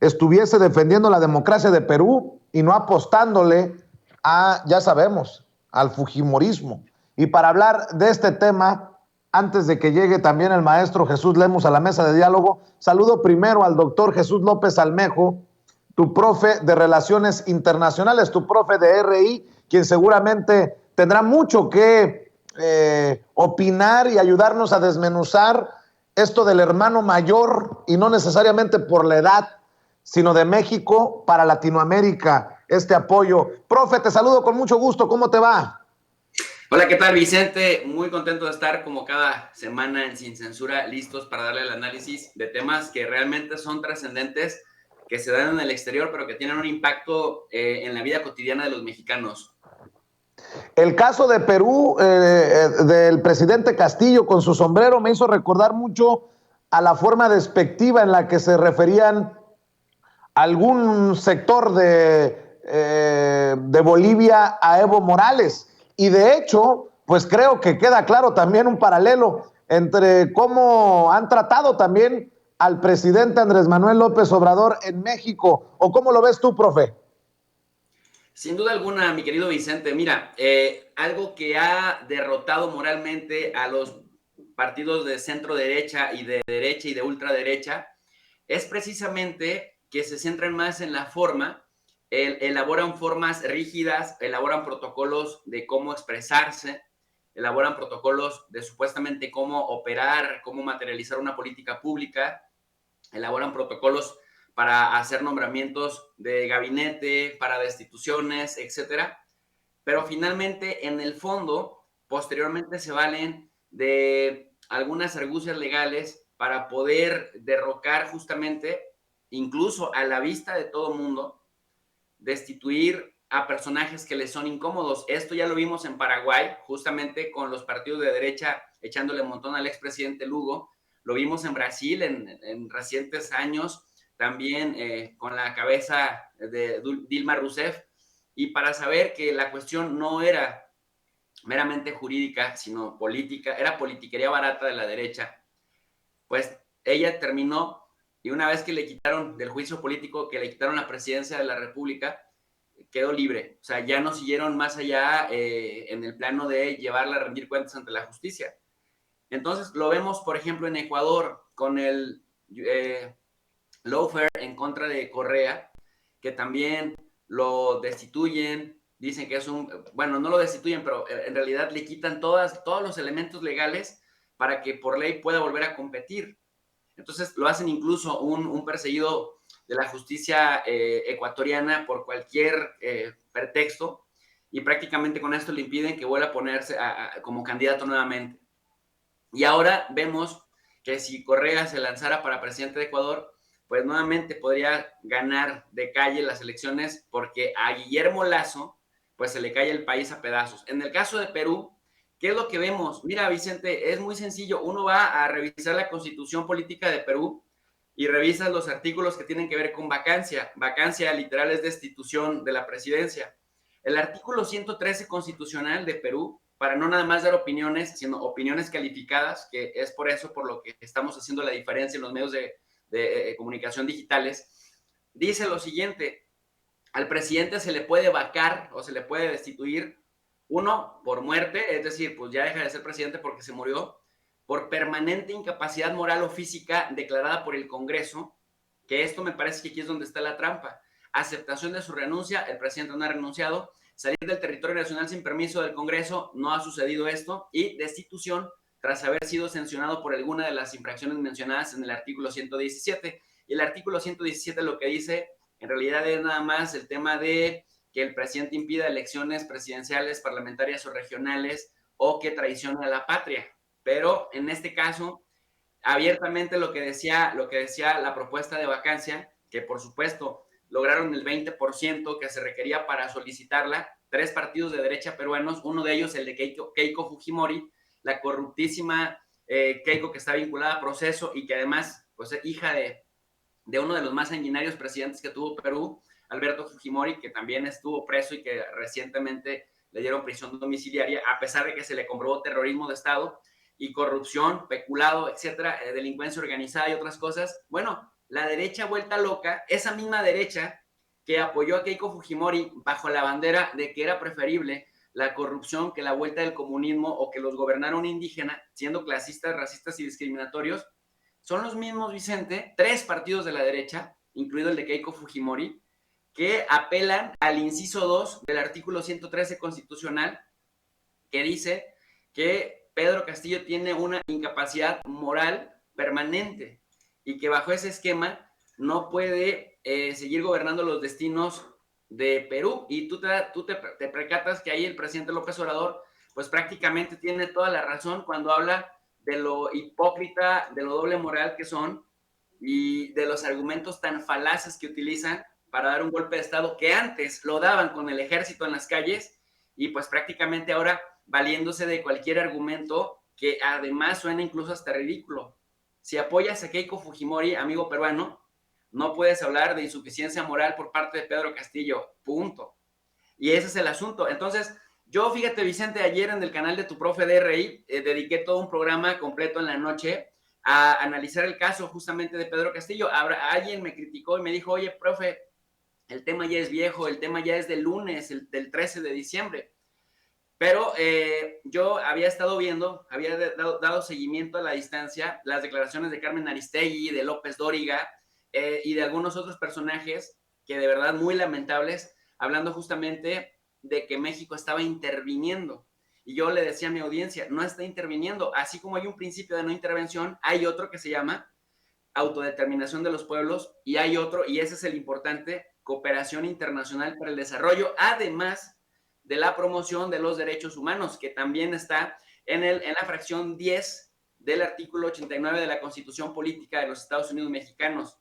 estuviese defendiendo la democracia de Perú y no apostándole a, ya sabemos, al fujimorismo. Y para hablar de este tema, antes de que llegue también el maestro Jesús Lemus a la mesa de diálogo, saludo primero al doctor Jesús López Almejo, tu profe de Relaciones Internacionales, tu profe de RI, quien seguramente tendrá mucho que opinar y ayudarnos a desmenuzar esto del hermano mayor, y no necesariamente por la edad, sino de México para Latinoamérica, este apoyo. Profe, te saludo con mucho gusto, ¿cómo te va? Hola, ¿qué tal, Vicente? Muy contento de estar como cada semana en Sin Censura, listos para darle el análisis de temas que realmente son trascendentes, que se dan en el exterior, pero que tienen un impacto en la vida cotidiana de los mexicanos. El caso de Perú, del presidente Castillo con su sombrero, me hizo recordar mucho a la forma despectiva en la que se referían algún sector de Bolivia a Evo Morales. Y de hecho, pues creo que queda claro también un paralelo entre cómo han tratado también al presidente Andrés Manuel López Obrador en México. ¿O cómo lo ves tú, profe? Sin duda alguna, mi querido Vicente, mira, algo que ha derrotado moralmente a los partidos de centro derecha y de ultraderecha es precisamente que se centran más en la forma, elaboran formas rígidas, elaboran protocolos de cómo expresarse, elaboran protocolos de supuestamente cómo operar, cómo materializar una política pública, elaboran protocolos para hacer nombramientos de gabinete, para destituciones, etcétera. Pero finalmente, en el fondo, posteriormente se valen de algunas argucias legales para poder derrocar justamente, incluso a la vista de todo mundo, destituir a personajes que les son incómodos. Esto ya lo vimos en Paraguay, justamente con los partidos de derecha echándole un montón al expresidente Lugo. Lo vimos en Brasil en recientes años, también con la cabeza de Dilma Rousseff. Y para saber que la cuestión no era meramente jurídica, sino política, era politiquería barata de la derecha, pues ella terminó, y una vez que le quitaron del juicio político, que le quitaron la presidencia de la República, quedó libre. O sea, ya no siguieron más allá en el plano de llevarla a rendir cuentas ante la justicia. Entonces, lo vemos, por ejemplo, en Ecuador, con el lawfare en contra de Correa, que también lo destituyen, dicen que es bueno, no lo destituyen, pero en realidad le quitan todos los elementos legales para que por ley pueda volver a competir. Entonces lo hacen incluso un perseguido de la justicia ecuatoriana por cualquier pretexto, y prácticamente con esto le impiden que vuelva a ponerse como candidato nuevamente. Y ahora vemos que si Correa se lanzara para presidente de Ecuador, pues nuevamente podría ganar de calle las elecciones, porque a Guillermo Lazo pues se le cae el país a pedazos. En el caso de Perú, ¿qué es lo que vemos? Mira, Vicente, es muy sencillo. Uno va a revisar la constitución política de Perú y revisas los artículos que tienen que ver con vacancia. Vacancia literal es destitución de la presidencia. El artículo 113 constitucional de Perú, para no nada más dar opiniones, sino opiniones calificadas, que es por eso por lo que estamos haciendo la diferencia en los medios de comunicación digitales, dice lo siguiente: al presidente se le puede vacar o se le puede destituir, uno, por muerte, es decir, pues ya deja de ser presidente porque se murió; por permanente incapacidad moral o física declarada por el Congreso, que esto me parece que aquí es donde está la trampa. Aceptación de su renuncia, el presidente no ha renunciado; salir del territorio nacional sin permiso del Congreso, no ha sucedido esto; y destitución tras haber sido sancionado por alguna de las infracciones mencionadas en el artículo 117. Y el artículo 117 lo que dice en realidad es nada más el tema de que el presidente impida elecciones presidenciales, parlamentarias o regionales, o que traicione a la patria. Pero en este caso, abiertamente lo que decía la propuesta de vacancia, que por supuesto lograron el 20% que se requería para solicitarla, 3 partidos de derecha peruanos, uno de ellos el de Keiko Fujimori, la corruptísima Keiko, que está vinculada a Proceso y que además pues, es hija de uno de los más sanguinarios presidentes que tuvo Perú, Alberto Fujimori, que también estuvo preso y que recientemente le dieron prisión domiciliaria, a pesar de que se le comprobó terrorismo de Estado y corrupción, peculado, etcétera, delincuencia organizada y otras cosas. Bueno, la derecha vuelta loca, esa misma derecha que apoyó a Keiko Fujimori bajo la bandera de que era preferible la corrupción que la vuelta del comunismo o que los gobernara un indígena, siendo clasistas, racistas y discriminatorios, son los mismos, Vicente, 3 partidos de la derecha, incluido el de Keiko Fujimori, que apelan al inciso 2 del artículo 113 constitucional, que dice que Pedro Castillo tiene una incapacidad moral permanente y que bajo ese esquema no puede seguir gobernando los destinos de Perú. Y tú te percatas que ahí el presidente López Obrador pues prácticamente tiene toda la razón cuando habla de lo hipócrita, de lo doble moral que son y de los argumentos tan falaces que utilizan para dar un golpe de Estado que antes lo daban con el ejército en las calles y pues prácticamente ahora valiéndose de cualquier argumento que además suena incluso hasta ridículo. Si apoyas a Keiko Fujimori, amigo peruano, no puedes hablar de insuficiencia moral por parte de Pedro Castillo, punto. Y ese es el asunto. Entonces, yo, fíjate, Vicente, ayer en el canal de tu profe DRI, dediqué todo un programa completo en la noche a analizar el caso justamente de Pedro Castillo. Alguien me criticó y me dijo, oye, profe, el tema ya es viejo, el tema ya es del lunes, del 13 de diciembre. Pero yo había estado viendo, había dado seguimiento a la distancia, las declaraciones de Carmen Aristegui, de López Dóriga y de algunos otros personajes que de verdad muy lamentables, hablando justamente de que México estaba interviniendo. Y yo le decía a mi audiencia, no está interviniendo. Así como hay un principio de no intervención, hay otro que se llama autodeterminación de los pueblos y hay otro, y ese es el importante, cooperación internacional para el desarrollo, además de la promoción de los derechos humanos, que también está en la fracción 10 del artículo 89 de la Constitución Política de los Estados Unidos Mexicanos.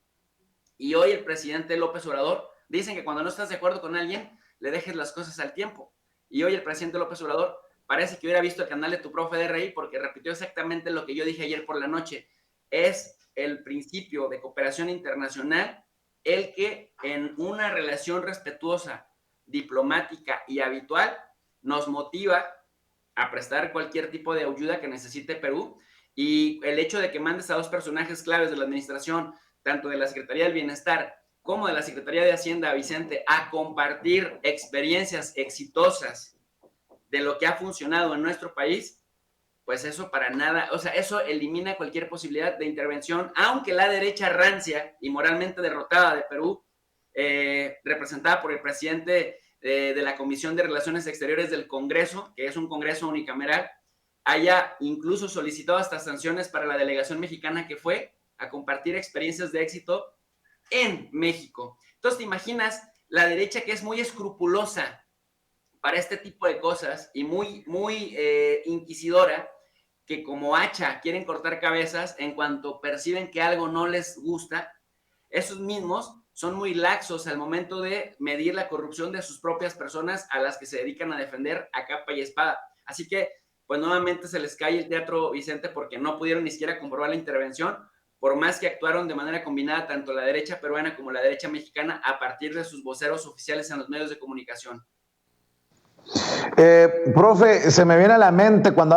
Y hoy el presidente López Obrador, dicen que cuando no estás de acuerdo con alguien, le dejes las cosas al tiempo. Y hoy el presidente López Obrador parece que hubiera visto el canal de tu profe de RI porque repitió exactamente lo que yo dije ayer por la noche. Es el principio de cooperación internacional el que en una relación respetuosa, diplomática y habitual nos motiva a prestar cualquier tipo de ayuda que necesite Perú. Y el hecho de que mandes a 2 personajes claves de la administración, tanto de la Secretaría del Bienestar como de la Secretaría de Hacienda, Vicente, a compartir experiencias exitosas de lo que ha funcionado en nuestro país, pues eso para nada, o sea, eso elimina cualquier posibilidad de intervención, aunque la derecha rancia y moralmente derrotada de Perú, representada por el presidente de la Comisión de Relaciones Exteriores del Congreso, que es un Congreso unicameral, haya incluso solicitado hasta sanciones para la delegación mexicana que fue a compartir experiencias de éxito en México. Entonces, ¿te imaginas la derecha que es muy escrupulosa para este tipo de cosas y muy inquisidora, que como hacha quieren cortar cabezas en cuanto perciben que algo no les gusta? Esos mismos son muy laxos al momento de medir la corrupción de sus propias personas a las que se dedican a defender a capa y espada. Así que, pues nuevamente se les cae el teatro, Vicente, porque no pudieron ni siquiera comprobar la intervención, por más que actuaron de manera combinada tanto la derecha peruana como la derecha mexicana a partir de sus voceros oficiales en los medios de comunicación. Profe, se me viene a la mente cuando